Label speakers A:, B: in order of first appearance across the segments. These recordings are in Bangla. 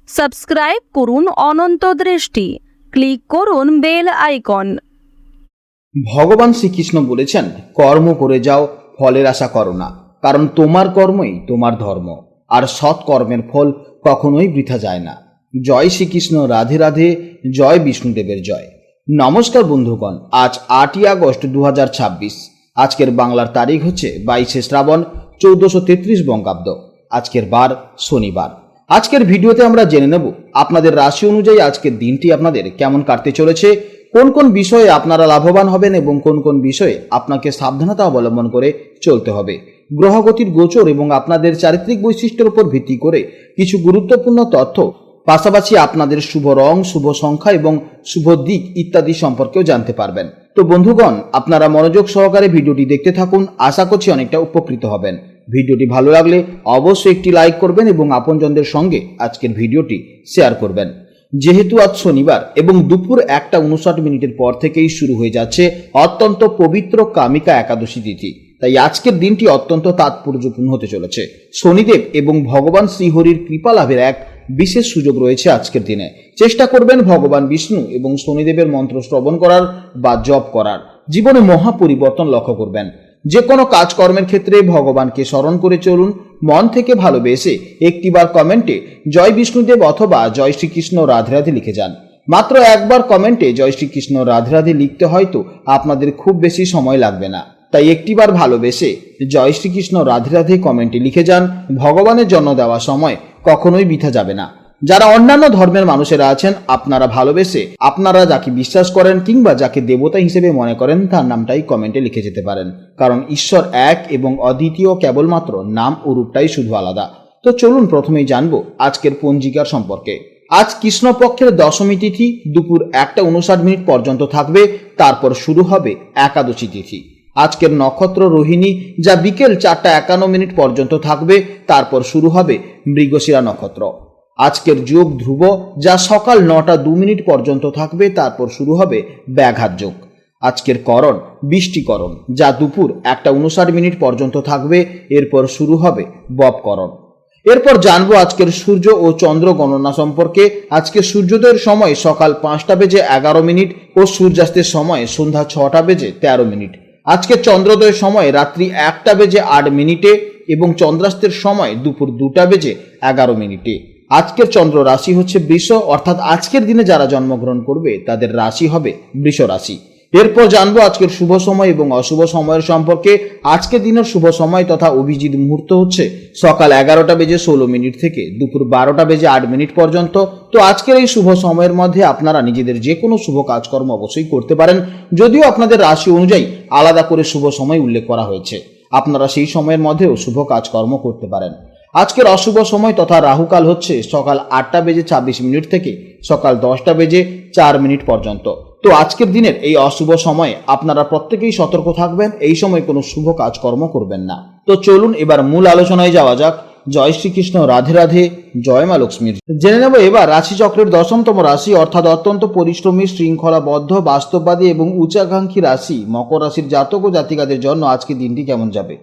A: সাবস্ক্রাইব করুন অনন্ত দৃষ্টি, ক্লিক করুন বেল আইকন।
B: ভগবান শ্রীকৃষ্ণ বলেছেন, কর্ম করে যাও, ফলের আশা করো না, কারণ তোমার কর্মই তোমার ধর্ম, আর সৎ কর্মের ফল কখনোই বৃথা যায় না। জয় শ্রীকৃষ্ণ, রাধে রাধে, জয় বিষ্ণুদেবের জয়। নমস্কার বন্ধুগণ, আজ 8ই আগস্ট 2026। আজকের বাংলার তারিখ হচ্ছে 22শে শ্রাবণ 1433 বঙ্গাব্দ। আজকের বার শনিবার। আজকের ভিডিওতে আমরা জেনে নেব আপনাদের রাশি অনুযায়ী আজকের দিনটি আপনাদের কেমন কাটতে চলেছে, কোন কোন বিষয়ে আপনারা লাভবান হবেন এবং কোন কোন বিষয়ে আপনাকে সাবধানতা অবলম্বন করে চলতে হবে। গ্রহগতির গোচর এবং আপনাদের চারিত্রিক বৈশিষ্ট্যের উপর ভিত্তি করে কিছু গুরুত্বপূর্ণ তথ্য, পাশাপাশি আপনাদের শুভ রং, শুভ সংখ্যা এবং শুভ দিক ইত্যাদি সম্পর্কেও জানতে পারবেন। তো বন্ধুগণ, আপনারা মনোযোগ সহকারে ভিডিওটি দেখতে থাকুন, আশা করছি অনেকটা উপকৃত হবেন। ভিডিওটি ভালো লাগলে অবশ্যই একটি লাইক করবেন এবং আপনজনদের সঙ্গে আজকের ভিডিওটি শেয়ার করবেন। যেহেতু আজ শনিবার এবং দুপুর 1:59 পর থেকেই শুরু হয়ে যাচ্ছে অত্যন্ত পবিত্র কামিকা একাদশী তিথি, তাই আজকের দিনটি অত্যন্ত তাৎপর্যপূর্ণ হতে চলেছে। শনিদেব এবং ভগবান শ্রীহরির কৃপা লাভের এক বিশেষ সুযোগ রয়েছে আজকের দিনে। চেষ্টা করবেন ভগবান বিষ্ণু এবং শনিদেবের মন্ত্র শ্রবণ করার বা জপ করার। জীবনে মহা পরিবর্তন লক্ষ্য করবেন। যে কোনো কাজকর্মের ক্ষেত্রে ভগবানকে স্মরণ করে চলুন। মন থেকে ভালোবেসে একটিবার কমেন্টে জয় বিষ্ণুদেব অথবা জয় শ্রীকৃষ্ণ রাধে রাধে লিখে যান। মাত্র একবার কমেন্টে জয় শ্রীকৃষ্ণ রাধে রাধে লিখতে হয়তো আপনাদের খুব বেশি সময় লাগবে না, তাই একটিবার ভালোবেসে জয় শ্রীকৃষ্ণ রাধে রাধে কমেন্টে লিখে যান। ভগবানের জন্য দেওয়া সময় কখনোই বৃথা যাবে না। যারা অন্যান্য ধর্মের মানুষেরা আছেন, আপনারা ভালোবেসে আপনারা যাকে বিশ্বাস করেন কিংবা যাকে দেবতা হিসেবে মনে করেন তার নামটাই কমেন্টে লিখে যেতে পারেন, কারণ ঈশ্বর এক এবং অদ্বিতীয়, কেবলমাত্র নাম ও রূপটাই শুধু আলাদা। তো চলুন প্রথমেই জানবো আজকের পঞ্জিকার সম্পর্কে। আজ কৃষ্ণপক্ষের দশমী তিথি দুপুর 1:59 পর্যন্ত থাকবে, তারপর শুরু হবে একাদশী তিথি। আজকের নক্ষত্র রোহিণী, যা বিকেল 4:51 পর্যন্ত থাকবে, তারপর শুরু হবে মৃগশিরা নক্ষত্র। আজকের যোগ ধ্রুব, যা সকাল 9:02 পর্যন্ত থাকবে, তারপর শুরু হবে ব্যাঘাত যোগ। আজকের করণ বৃষ্টিকরণ, যা দুপুর 1:59 পর্যন্ত থাকবে, এরপর শুরু হবে ববকরণ। এরপর জানবো আজকের সূর্য ও চন্দ্র গণনা সম্পর্কে। আজকে সূর্যোদয়ের সময় সকাল 5:11 ও সূর্যাস্তের সময় সন্ধ্যা 6:13। আজকে চন্দ্রোদয়ের সময় রাত্রি 1:08 এবং চন্দ্রাস্তের সময় দুপুর 2:11। আজকের চন্দ্র রাশি হচ্ছে বৃষ, অর্থাৎ আজকের দিনে যারা জন্মগ্রহণ করবে তাদের রাশি হবে বৃষ রাশি। এরপর জানবো আজকের শুভ সময় এবং অশুভ সময়ের সম্পর্কে। আজকের দিনের শুভ সময় তথা অভিজিৎ মুহূর্ত হচ্ছে সকাল 11:16 থেকে দুপুর 12:08 পর্যন্ত। তো আজকের এই শুভ সময়ের মধ্যে আপনারা নিজেদের যে কোনো শুভ কাজকর্ম অবশ্যই করতে পারেন, যদিও আপনাদের রাশি অনুযায়ী আলাদা করে শুভ সময় উল্লেখ করা হয়েছে। আপনারা সেই সময়ের মধ্যেও শুভ কাজকর্ম করতে পারেন। আজকের অশুভ সময় তথা রাহুকাল হচ্ছে সকাল 8:26 থেকে সকাল 10:04 পর্যন্ত। তো আজকের দিনের এই অশুভ সময়ে আপনারা প্রত্যেকেই সতর্ক থাকবেন, এই সময় কোনো শুভ কাজকর্ম করবেন না। তো চলুন এবার মূল আলোচনায় যাওয়া যাক। জয় শ্রীকৃষ্ণ, রাধে রাধে, জয় মা লক্ষ্মীর। জেনে নেব এবার রাশিচক্রের 10তম রাশি, অর্থাৎ অত্যন্ত পরিশ্রমী, শৃঙ্খলাবদ্ধ, বাস্তববাদী এবং উচ্চাকাঙ্ক্ষী রাশি মকর রাশির জাতক ও জাতিকাদের জন্য আজকের দিনটি কেমন যাবে।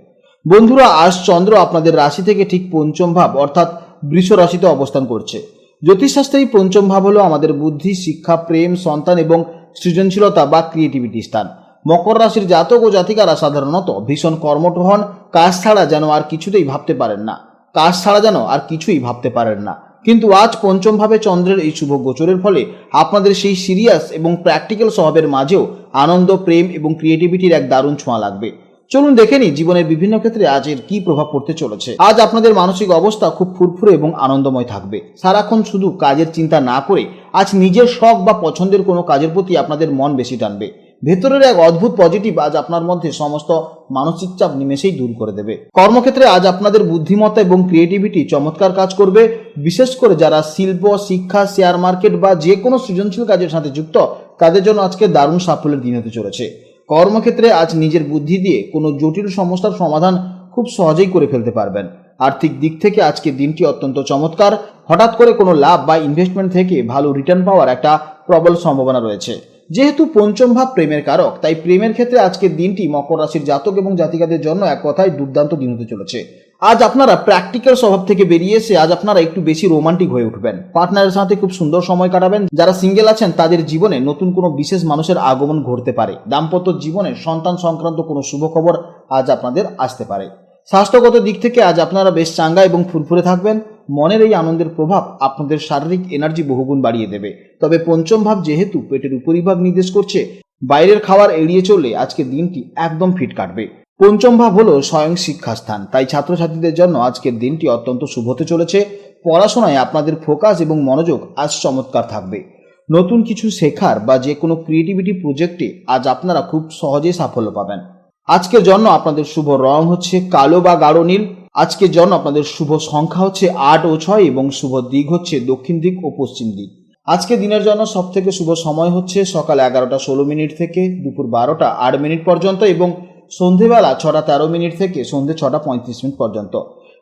B: বন্ধুরা, আজ চন্দ্র আপনাদের রাশি থেকে ঠিক পঞ্চম ভাব অর্থাৎ বৃষ রাশিতে অবস্থান করছে। জ্যোতিষশাস্ত্রে এই পঞ্চম ভাব হলো আমাদের বুদ্ধি, শিক্ষা, প্রেম, সন্তান এবং সৃজনশীলতা বা ক্রিয়েটিভিটি স্থান। মকর রাশির জাতক ও জাতিকারা সাধারণত ভীষণ কর্মঠ হন। কাজ ছাড়া যেন আর কিছুই ভাবতে পারেন না। কিন্তু আজ পঞ্চম ভাবে চন্দ্রের এই শুভ গোচরের ফলে আপনাদের সেই সিরিয়াস এবং প্র্যাকটিক্যাল স্বভাবের মাঝেও আনন্দ, প্রেম এবং ক্রিয়েটিভিটির এক দারুণ ছোঁয়া লাগবে। চলুন দেখে নিই জীবনের বিভিন্ন ক্ষেত্রে আজ এর কি প্রভাব পড়তে চলেছে। আজ আপনাদের মানসিক অবস্থা খুব ফুরফুরে এবং আনন্দময় থাকবে। সারাক্ষণ শুধু কাজের চিন্তা না করে আজ নিজের শখ বা পছন্দের কোনো কাজের প্রতি আপনাদের মন বেশি টানবে। ভেতরের এক অদ্ভুত পজিটিভ আজ আপনার মধ্যে সমস্ত মানসিক চাপ নিমেষেই দূর করে দেবে। কর্মক্ষেত্রে আজ আপনাদের বুদ্ধিমত্তা এবং ক্রিয়েটিভিটি চমৎকার কাজ করবে। বিশেষ করে যারা শিল্প, শিক্ষা, শেয়ার মার্কেট বা যে কোনো সৃজনশীল কাজের সাথে যুক্ত, তাদের জন্য আজকে দারুণ সাফল্যের দিন হতে চলেছে। কর্মক্ষেত্রে আজ নিজের বুদ্ধি দিয়ে কোনো জটিল সমস্যার সমাধান খুব সহজেই করে ফেলতে পারবেন। আর্থিক দিক থেকে আজকের দিনটি অত্যন্ত চমৎকার। হঠাৎ করে কোনো লাভ বা ইনভেস্টমেন্ট থেকে ভালো রিটার্ন পাওয়ার একটা প্রবল সম্ভাবনা রয়েছে। যেহেতু পঞ্চম ভাব প্রেমের কারক, তাই প্রেমের ক্ষেত্রে আজকের দিনটি মকর রাশির জাতক এবং জাতিকাদের জন্য এক কথায় দুর্দান্ত দিন হতে চলেছে। আজ আপনারা প্র্যাকটিক্যাল স্বভাব থেকে বেরিয়ে এসে আজ আপনারা একটু বেশি রোমান্টিক হয়ে উঠবেন। পার্টনারের সাথে খুব সুন্দর সময় কাটাবেন। যারা সিঙ্গেল আছেন তাদের জীবনে নতুন কোনো বিশেষ মানুষের আগমন ঘটতে পারে। দাম্পত্য জীবনে সন্তান সংক্রান্ত কোনো শুভ খবর আজ আপনাদের আসতে পারে। স্বাস্থ্যগত দিক থেকে আজ আপনারা বেশ চাঙ্গা এবং ফুরফুরে থাকবেন। মনের এই আনন্দের প্রভাব আপনাদের শারীরিক এনার্জি বহুগুণ বাড়িয়ে দেবে। তবে পঞ্চম ভাব যেহেতু পেটের উপরিভাগ নির্দেশ করছে, বাইরের খাবার এড়িয়ে চললে আজকে দিনটি একদম ফিট কাটবে। পঞ্চম ভাব হলো স্বয়ং শিক্ষাস্থান, তাই ছাত্রছাত্রীদের জন্য আজকের দিনটি অত্যন্ত শুভ হতে চলেছে। পড়াশোনায় আপনাদের ফোকাস এবং মনোযোগ আজ চমৎকার থাকবে। নতুন কিছু শেখার বা যে কোনো ক্রিয়েটিভিটি প্রজেক্টে আজ আপনারা খুব সহজেই সাফল্য পাবেন। আজকের জন্য আপনাদের শুভ রং হচ্ছে কালো বা গাঢ় নীল। আজকের জন্য আপনাদের শুভ সংখ্যা হচ্ছে 8 ও 6 এবং শুভ দিক হচ্ছে দক্ষিণ দিক ও পশ্চিম দিক। আজকে দিনের জন্য সব থেকে শুভ সময় হচ্ছে সকাল 11টা 16 মিনিট থেকে দুপুর 12টা 8 মিনিট পর্যন্ত এবং সন্ধেবেলা 6টা 13 মিনিট থেকে সন্ধে 6টা 35 মিনিট পর্যন্ত।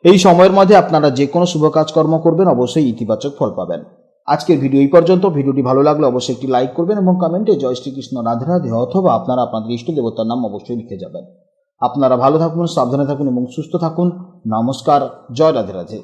B: এই সময়ের মধ্যে আপনারা যে কোনো শুভ কাজকর্ম করবেন, অবশ্যই ইতিবাচক ফল পাবেন। আজকের ভিডিও এই পর্যন্ত। ভিডিওটি ভালো লাগলে অবশ্যই একটি লাইক করবেন এবং কমেন্টে জয় শ্রীকৃষ্ণ, রাধে রাধে অথবা আপনারা আপনাদের ইষ্ট দেবতার নাম অবশ্যই লিখে যাবেন। আপনারা ভালো থাকুন, সাবধানে থাকুন এবং সুস্থ থাকুন। নমস্কার, জয় রাধে রাধে।